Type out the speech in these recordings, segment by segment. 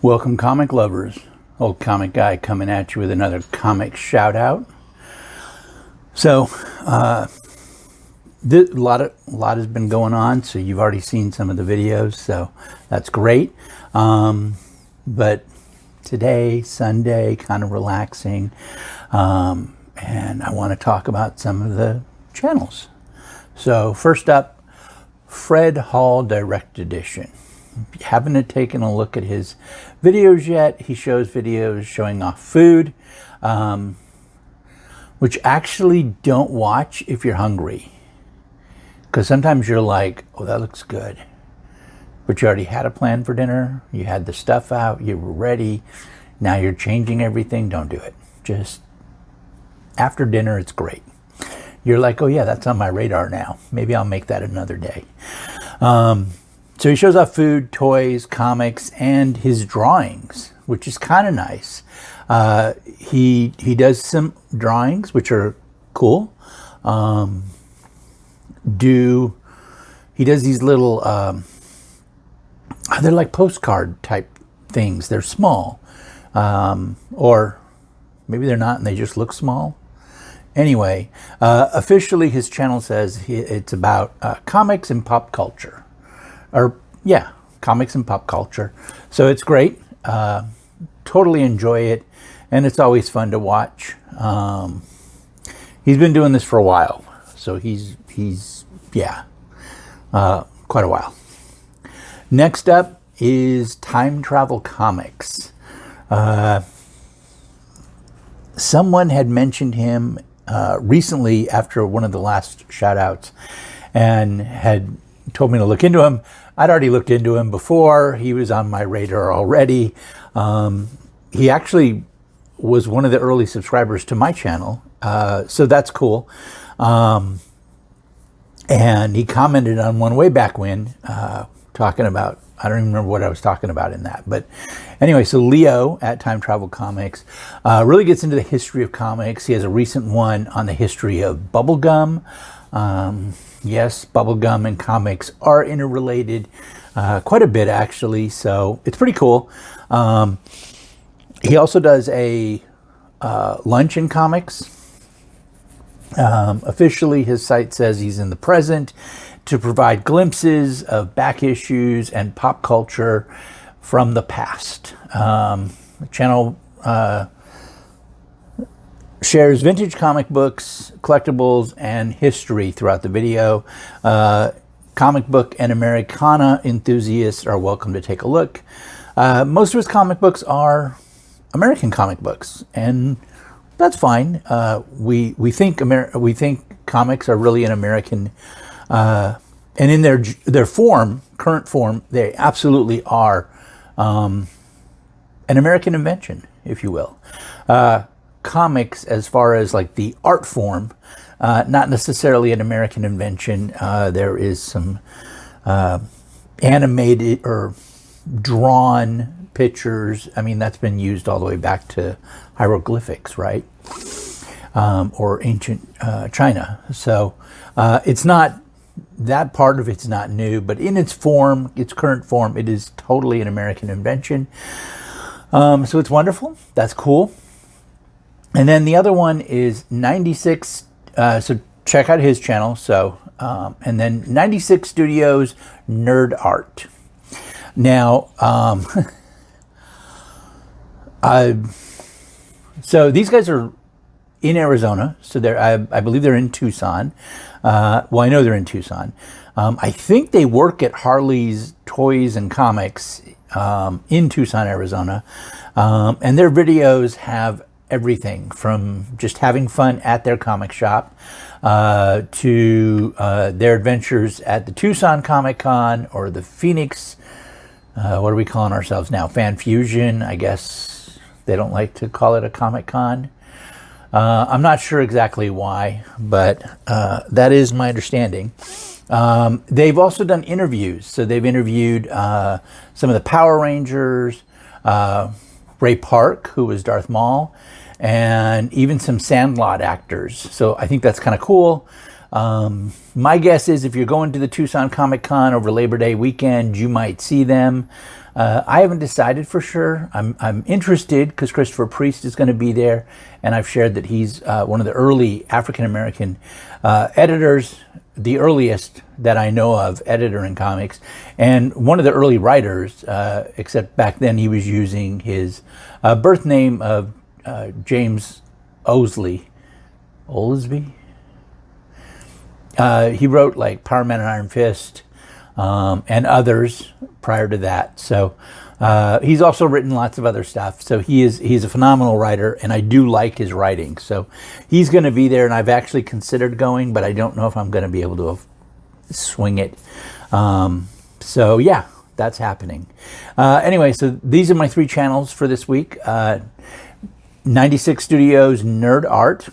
Welcome, comic lovers. Old comic guy coming at you with another comic shout out. So, a lot has been going on. So you've already seen some of the videos, so that's great. But today, Sunday, kind of relaxing, and I want to talk about some of the channels. So first up, Fred Hall Direct Edition. If you haven't taken a look at his videos yet, he shows videos showing off food, which actually don't watch if you're hungry. Because sometimes you're like, oh, that looks good. But you already had a plan for dinner. You had the stuff out. You were ready. Now you're changing everything. Don't do it. Just after dinner, it's great. You're like, oh yeah, that's on my radar now. Maybe I'll make that another day. So he shows off food, toys, comics, and his drawings, which is kind of nice. He does some drawings, which are cool. He does these little, they're like postcard type things. They're small, or maybe they're not and they just look small. Anyway, officially his channel says it's about comics and pop culture. Comics and pop culture. So it's great. Totally enjoy it. And it's always fun to watch. He's been doing this for a while. So he's quite a while. Next up is Time Travel Comics. Someone had mentioned him recently after one of the last shoutouts and had told me to look into him. I'd already looked into him before. He was on my radar already. He actually was one of the early subscribers to my channel. So that's cool. And he commented on one way back when, talking about, I don't even remember what I was talking about in that. But anyway, so Leo at Time Travel Comics really gets into the history of comics. He has a recent one on the history of bubblegum. Yes, bubblegum and comics are interrelated quite a bit, actually. So it's pretty cool. He also does a lunch in comics. Officially, his site says he's in the present to provide glimpses of back issues and pop culture from the past. The channel shares vintage comic books, collectibles, and history throughout the video. Comic book and Americana enthusiasts are welcome to take a look. Most of his comic books are American comic books, and that's fine. We think comics are really an American, and in their form, current form, they absolutely are an American invention, if you will. Comics, as far as like the art form, not necessarily an American invention. There is some animated or drawn pictures. I mean, that's been used all the way back to hieroglyphics, right? Or ancient China. So it's not, that part of it's not new, but in its form, its current form, it is totally an American invention. So it's wonderful. That's cool. And then the other one is 96. So check out his channel. So, and then 96 Studios Nerd Art. Now, so these guys are in Arizona. So I believe they're in Tucson. Well, I know they're in Tucson. I think they work at Harley's Toys and Comics in Tucson, Arizona. And their videos have everything from just having fun at their comic shop to their adventures at the Tucson Comic Con or the Phoenix, what are we calling ourselves now? Fan Fusion, I guess they don't like to call it a Comic Con. I'm not sure exactly why, but that is my understanding. They've also done interviews. So they've interviewed some of the Power Rangers, Ray Park, who was Darth Maul, and even some Sandlot actors. So I think that's kind of cool. My guess is if you're going to the Tucson Comic Con over Labor Day weekend, you might see them. I haven't decided for sure. I'm interested because Christopher Priest is going to be there, and I've shared that he's one of the early African-American editors, the earliest that I know of editor in comics, and one of the early writers, except back then he was using his birth name of James Osley. Olsby? He wrote like Power Man and Iron Fist and others prior to that. So he's also written lots of other stuff. So he's a phenomenal writer, and I do like his writing. So he's going to be there, and I've actually considered going, but I don't know if I'm going to be able to swing it. So yeah, that's happening. Anyway, so these are my 3 channels for this week. 96 Studios Nerd Art,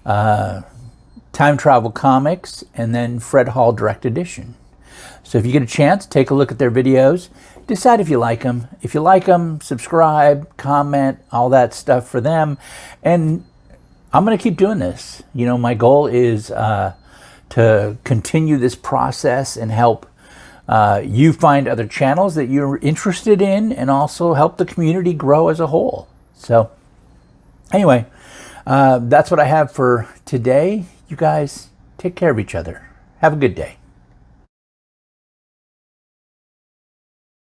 Time Travel Comics, and then Fred Hall Direct Edition. So if you get a chance, take a look at their videos. Decide if you like them. If you like them, subscribe, comment, all that stuff for them. And I'm going to keep doing this. You know, my goal is to continue this process and help you find other channels that you're interested in, and also help the community grow as a whole. So anyway, that's what I have for today. You guys take care of each other. Have a good day.